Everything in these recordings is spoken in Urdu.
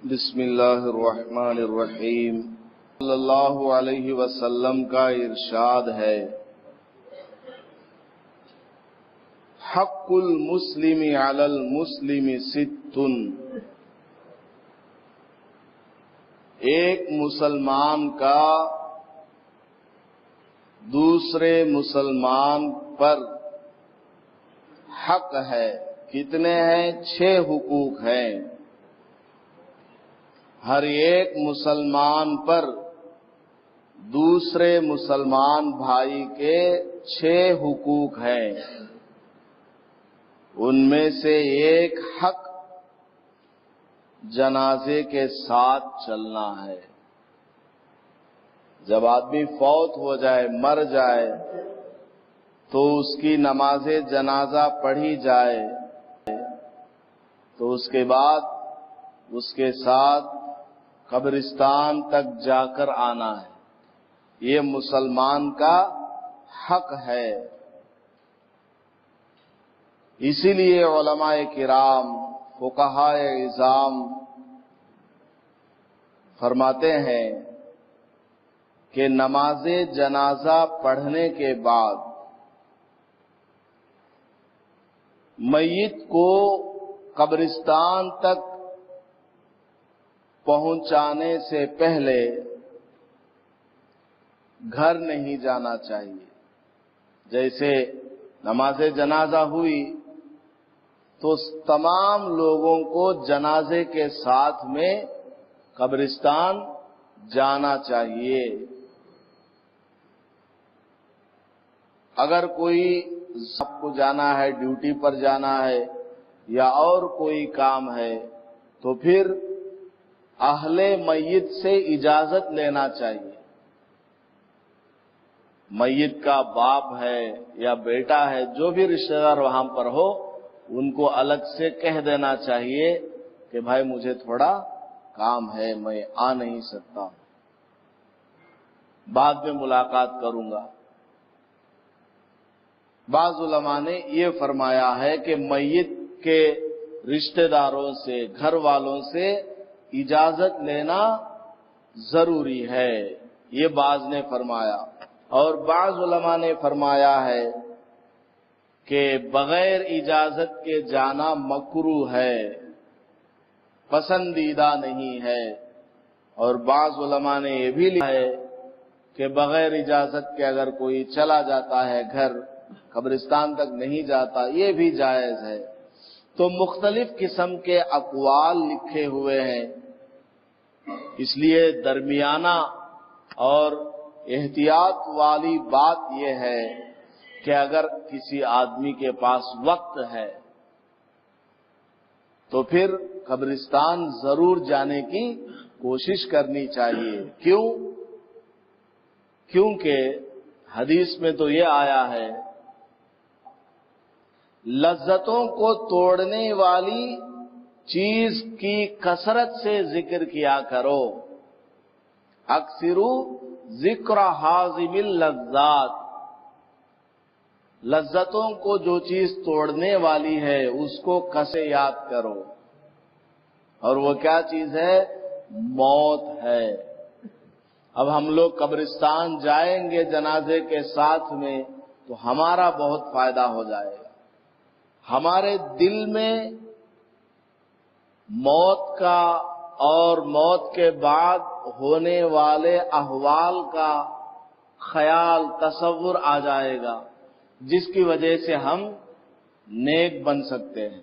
بسم اللہ الرحمن الرحیم۔ صلی اللہ علیہ وسلم کا ارشاد ہے، حق المسلم علی المسلم ست، ایک مسلمان کا دوسرے مسلمان پر حق ہے۔ کتنے ہیں؟ 6 حقوق ہیں۔ ہر ایک مسلمان پر دوسرے مسلمان بھائی کے 6 حقوق ہیں۔ ان میں سے ایک حق جنازے کے ساتھ چلنا ہے۔ جب آدمی فوت ہو جائے، مر جائے، تو اس کی نماز جنازہ پڑھی جائے، تو اس کے بعد اس کے ساتھ قبرستان تک جا کر آنا ہے۔ یہ مسلمان کا حق ہے۔ اسی لیے علماء کرام، فقہاء اعظام فرماتے ہیں کہ نماز جنازہ پڑھنے کے بعد میت کو قبرستان تک پہنچانے سے پہلے گھر نہیں جانا چاہیے۔ جیسے نماز جنازہ ہوئی تو تمام لوگوں کو جنازے کے ساتھ میں قبرستان جانا چاہیے۔ اگر کوئی آپ کو جانا ہے، ڈیوٹی پر جانا ہے یا اور کوئی کام ہے، تو پھر اہل میت سے اجازت لینا چاہیے۔ میت کا باپ ہے یا بیٹا ہے، جو بھی رشتہ دار وہاں پر ہو، ان کو الگ سے کہہ دینا چاہیے کہ بھائی مجھے تھوڑا کام ہے، میں آ نہیں سکتا، بعد میں ملاقات کروں گا۔ بعض علماء نے یہ فرمایا ہے کہ میت کے رشتہ داروں سے، گھر والوں سے اجازت لینا ضروری ہے، یہ بعض نے فرمایا۔ اور بعض علماء نے فرمایا ہے کہ بغیر اجازت کے جانا مکروہ ہے، پسندیدہ نہیں ہے۔ اور بعض علماء نے یہ بھی لکھا ہے کہ بغیر اجازت کے اگر کوئی چلا جاتا ہے گھر، قبرستان تک نہیں جاتا، یہ بھی جائز ہے۔ تو مختلف قسم کے اقوال لکھے ہوئے ہیں، اس لیے درمیانہ اور احتیاط والی بات یہ ہے کہ اگر کسی آدمی کے پاس وقت ہے تو پھر قبرستان ضرور جانے کی کوشش کرنی چاہیے۔ کیونکہ حدیث میں تو یہ آیا ہے، لذتوں کو توڑنے والی چیز کی کثرت سے ذکر کیا کرو، اکثروا ذکر حازم اللذات۔ لذتوں کو جو چیز توڑنے والی ہے اس کو کسے یاد کرو، اور وہ کیا چیز ہے؟ موت ہے۔ اب ہم لوگ قبرستان جائیں گے جنازے کے ساتھ میں تو ہمارا بہت فائدہ ہو جائے گا۔ ہمارے دل میں موت کا اور موت کے بعد ہونے والے احوال کا خیال، تصور آ جائے گا، جس کی وجہ سے ہم نیک بن سکتے ہیں۔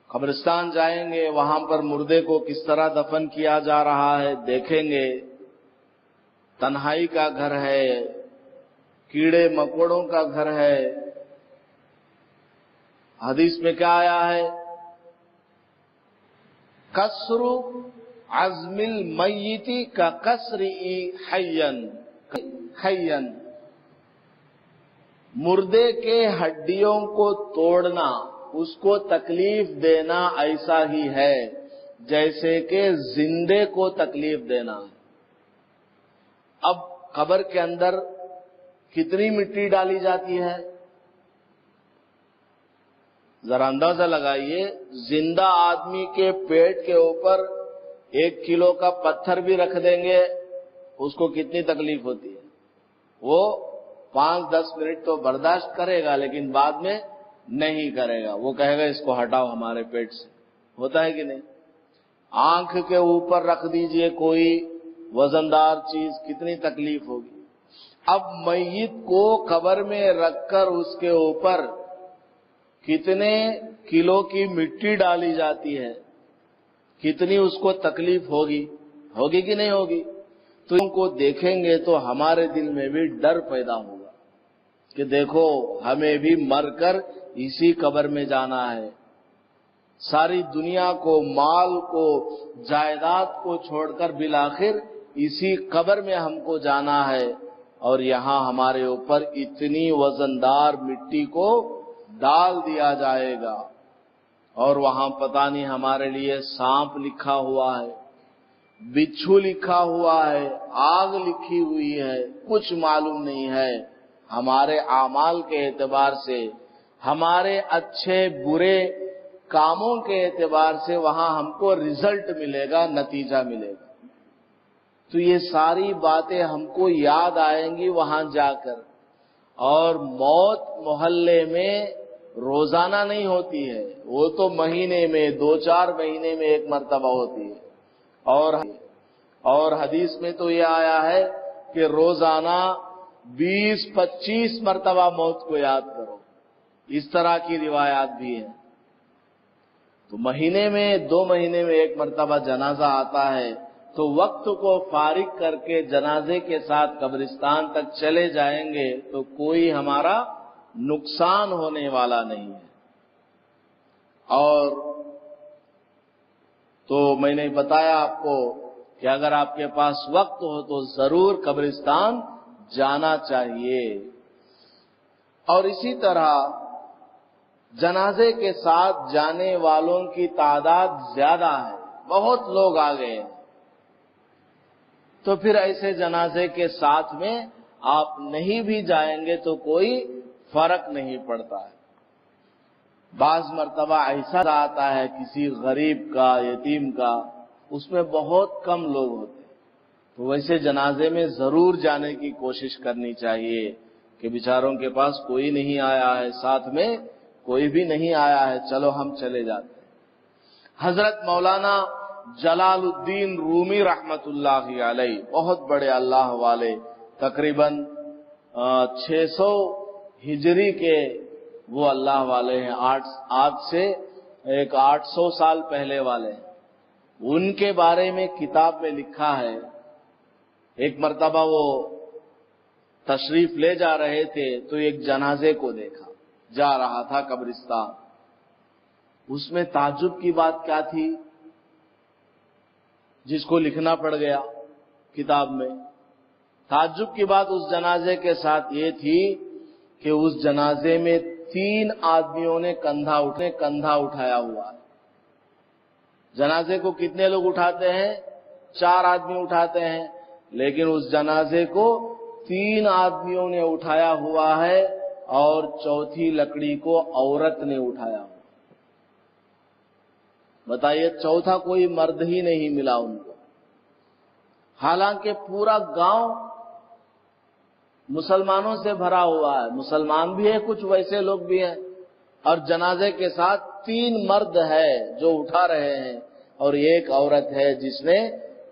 قبرستان جائیں گے، وہاں پر مردے کو کس طرح دفن کیا جا رہا ہے دیکھیں گے، تنہائی کا گھر ہے، کیڑے مکوڑوں کا گھر ہے۔ حدیث میں کیا آیا ہے؟ کسر عظم المیت کا کسر حین، مردے کے ہڈیوں کو توڑنا، اس کو تکلیف دینا ایسا ہی ہے جیسے کہ زندے کو تکلیف دینا۔ اب قبر کے اندر کتنی مٹی ڈالی جاتی ہے؟ ذرا اندازہ لگائیے، زندہ آدمی کے پیٹ کے اوپر 1 کلو کا پتھر بھی رکھ دیں گے، اس کو کتنی تکلیف ہوتی ہے؟ وہ 5-10 منٹ تو برداشت کرے گا، لیکن بعد میں نہیں کرے گا، وہ کہے گا اس کو ہٹاؤ ہمارے پیٹ سے۔ ہوتا ہے کہ نہیں؟ آنکھ کے اوپر رکھ دیجئے کوئی وزندار چیز، کتنی تکلیف ہوگی۔ اب میت کو قبر میں رکھ کر اس کے اوپر کتنے کلو کی مٹی ڈالی جاتی ہے، کتنی اس کو تکلیف ہوگی کہ نہیں ہوگی؟ تو ان کو دیکھیں گے تو ہمارے دل میں بھی ڈر پیدا ہوگا کہ دیکھو ہمیں بھی مر کر اسی قبر میں جانا ہے، ساری دنیا کو، مال کو، جائیداد کو چھوڑ کر بالآخر اسی قبر میں ہم کو جانا ہے، اور یہاں ہمارے اوپر اتنی وزندار مٹی کو ڈال دیا جائے گا، اور وہاں پتہ نہیں ہمارے لیے سانپ لکھا ہوا ہے، بچھو لکھا ہوا ہے، آگ لکھی ہوئی ہے، کچھ معلوم نہیں ہے۔ ہمارے اعمال کے اعتبار سے، ہمارے اچھے برے کاموں کے اعتبار سے وہاں ہم کو رزلٹ ملے گا، نتیجہ ملے گا۔ تو یہ ساری باتیں ہم کو یاد آئیں گی وہاں جا کر۔ اور موت محلے میں روزانہ نہیں ہوتی ہے، وہ تو مہینے میں 2-4 مہینے میں ایک مرتبہ ہوتی ہے۔ اور حدیث میں تو یہ آیا ہے کہ روزانہ 20-25 مرتبہ موت کو یاد کرو، اس طرح کی روایات بھی ہیں۔ تو مہینے میں 2 مہینے میں ایک مرتبہ جنازہ آتا ہے، تو وقت کو فارغ کر کے جنازے کے ساتھ قبرستان تک چلے جائیں گے تو کوئی ہمارا نقصان ہونے والا نہیں ہے۔ اور تو میں نے بتایا آپ کو کہ اگر آپ کے پاس وقت ہو تو ضرور قبرستان جانا چاہیے۔ اور اسی طرح جنازے کے ساتھ جانے والوں کی تعداد زیادہ ہے، بہت لوگ آ گئے ہیں، تو پھر ایسے جنازے کے ساتھ میں آپ نہیں بھی جائیں گے تو کوئی فرق نہیں پڑتا ہے۔ بعض مرتبہ ایسا آتا ہے کسی غریب کا، یتیم کا، اس میں بہت کم لوگ ہوتے ہیں، تو ویسے جنازے میں ضرور جانے کی کوشش کرنی چاہیے کہ بیچاروں کے پاس کوئی نہیں آیا ہے، ساتھ میں کوئی بھی نہیں آیا ہے، چلو ہم چلے جاتے ہیں۔ حضرت مولانا جلال الدین رومی رحمت اللہ علیہ، بہت بڑے اللہ والے، تقریباً 600 ہجری کے وہ اللہ والے ہیں، آج سے 800 سال پہلے والے ہیں۔ ان کے بارے میں کتاب میں لکھا ہے، ایک مرتبہ وہ تشریف لے جا رہے تھے تو ایک جنازے کو دیکھا، جا رہا تھا قبرستان۔ اس میں تعجب کی بات کیا تھی جس کو لکھنا پڑ گیا کتاب میں؟ تعجب کی بات اس جنازے کے ساتھ یہ تھی کہ اس جنازے میں 3 آدمیوں نے کندھا اٹھایا ہوا ہے۔ جنازے کو کتنے لوگ اٹھاتے ہیں؟ 4 آدمی اٹھاتے ہیں، لیکن اس جنازے کو 3 آدمیوں نے اٹھایا ہوا ہے، اور چوتھی لکڑی کو عورت نے اٹھایا ہوا۔ بتائیے، چوتھا کوئی مرد ہی نہیں ملا ان کو، حالانکہ پورا گاؤں مسلمانوں سے بھرا ہوا ہے، مسلمان بھی ہے، کچھ ویسے لوگ بھی ہیں، اور جنازے کے ساتھ 3 مرد ہے جو اٹھا رہے ہیں، اور ایک عورت ہے جس نے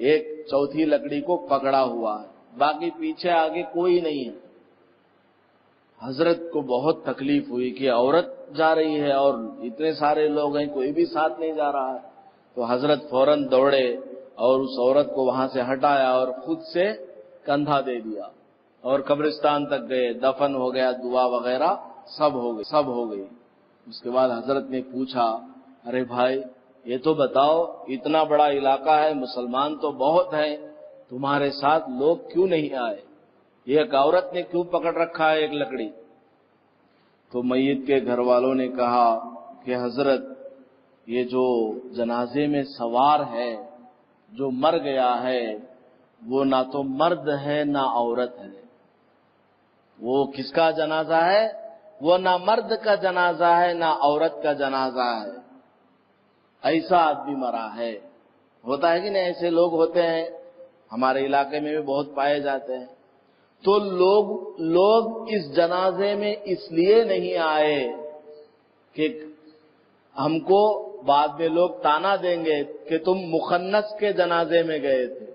ایک چوتھی لکڑی کو پکڑا ہوا ہے، باقی پیچھے آگے کوئی نہیں ہے۔ حضرت کو بہت تکلیف ہوئی کہ عورت جا رہی ہے اور اتنے سارے لوگ ہیں، کوئی بھی ساتھ نہیں جا رہا ہے۔ تو حضرت فوراً دوڑے اور اس عورت کو وہاں سے ہٹایا اور خود سے کندھا دے دیا، اور قبرستان تک گئے، دفن ہو گیا، دعا وغیرہ سب ہو گئی۔ اس کے بعد حضرت نے پوچھا، ارے بھائی یہ تو بتاؤ، اتنا بڑا علاقہ ہے، مسلمان تو بہت ہیں، تمہارے ساتھ لوگ کیوں نہیں آئے؟ یہ ایک عورت نے کیوں پکڑ رکھا ہے ایک لکڑی؟ تو میت کے گھر والوں نے کہا کہ حضرت، یہ جو جنازے میں سوار ہے، جو مر گیا ہے، وہ نہ تو مرد ہے نہ عورت ہے۔ وہ کس کا جنازہ ہے؟ وہ نہ مرد کا جنازہ ہے نہ عورت کا جنازہ ہے، ایسا آدمی مرا ہے۔ ہوتا ہے کہ نہیں، ایسے لوگ ہوتے ہیں، ہمارے علاقے میں بھی بہت پائے جاتے ہیں۔ تو لوگ اس جنازے میں اس لیے نہیں آئے کہ ہم کو بعد میں لوگ تانا دیں گے کہ تم مخنث کے جنازے میں گئے تھے۔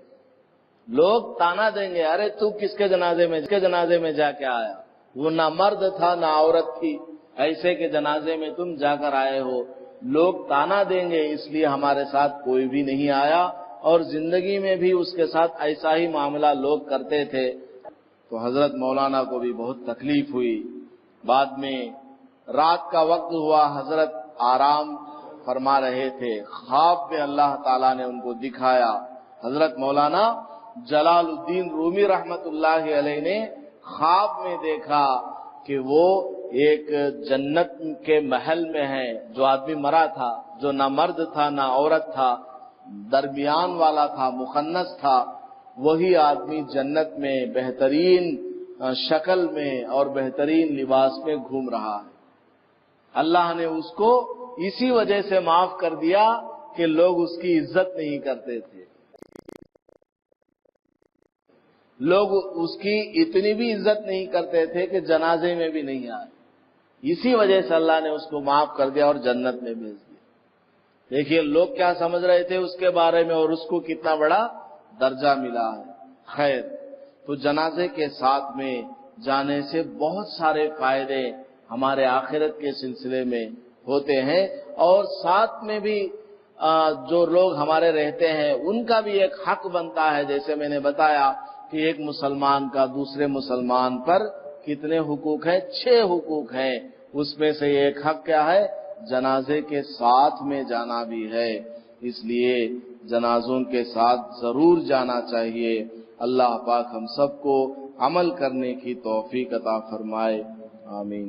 لوگ تانا دیں گے، ارے تو کس کے جنازے میں جا کے آیا، وہ نہ مرد تھا نہ عورت تھی، ایسے کے جنازے میں تم جا کر آئے ہو۔ لوگ تانا دیں گے، اس لیے ہمارے ساتھ کوئی بھی نہیں آیا، اور زندگی میں بھی اس کے ساتھ ایسا ہی معاملہ لوگ کرتے تھے۔ تو حضرت مولانا کو بھی بہت تکلیف ہوئی۔ بعد میں رات کا وقت ہوا، حضرت آرام فرما رہے تھے، خواب میں اللہ تعالیٰ نے ان کو دکھایا۔ حضرت مولانا جلال الدین رومی رحمت اللہ علیہ نے خواب میں دیکھا کہ وہ ایک جنت کے محل میں ہے۔ جو آدمی مرا تھا، جو نہ مرد تھا نہ عورت تھا، درمیان والا تھا، مخنث تھا، وہی آدمی جنت میں بہترین شکل میں اور بہترین لباس میں گھوم رہا ہے۔ اللہ نے اس کو اسی وجہ سے معاف کر دیا کہ لوگ اس کی عزت نہیں کرتے تھے، لوگ اس کی اتنی بھی عزت نہیں کرتے تھے کہ جنازے میں بھی نہیں آئے، اسی وجہ سے اللہ نے اس کو معاف کر دیا اور جنت میں بھیج دیا۔ دیکھیے لوگ کیا سمجھ رہے تھے اس کے بارے میں، اور اس کو کتنا بڑا درجہ ملا ہے۔ خیر، تو جنازے کے ساتھ میں جانے سے بہت سارے فائدے ہمارے آخرت کے سلسلے میں ہوتے ہیں، اور ساتھ میں بھی جو لوگ ہمارے رہتے ہیں ان کا بھی ایک حق بنتا ہے۔ جیسے میں نے بتایا کہ ایک مسلمان کا دوسرے مسلمان پر کتنے حقوق ہیں؟ 6 حقوق ہیں۔ اس میں سے ایک حق کیا ہے؟ جنازے کے ساتھ میں جانا بھی ہے۔ اس لیے جنازوں کے ساتھ ضرور جانا چاہیے۔ اللہ پاک ہم سب کو عمل کرنے کی توفیق عطا فرمائے، آمین۔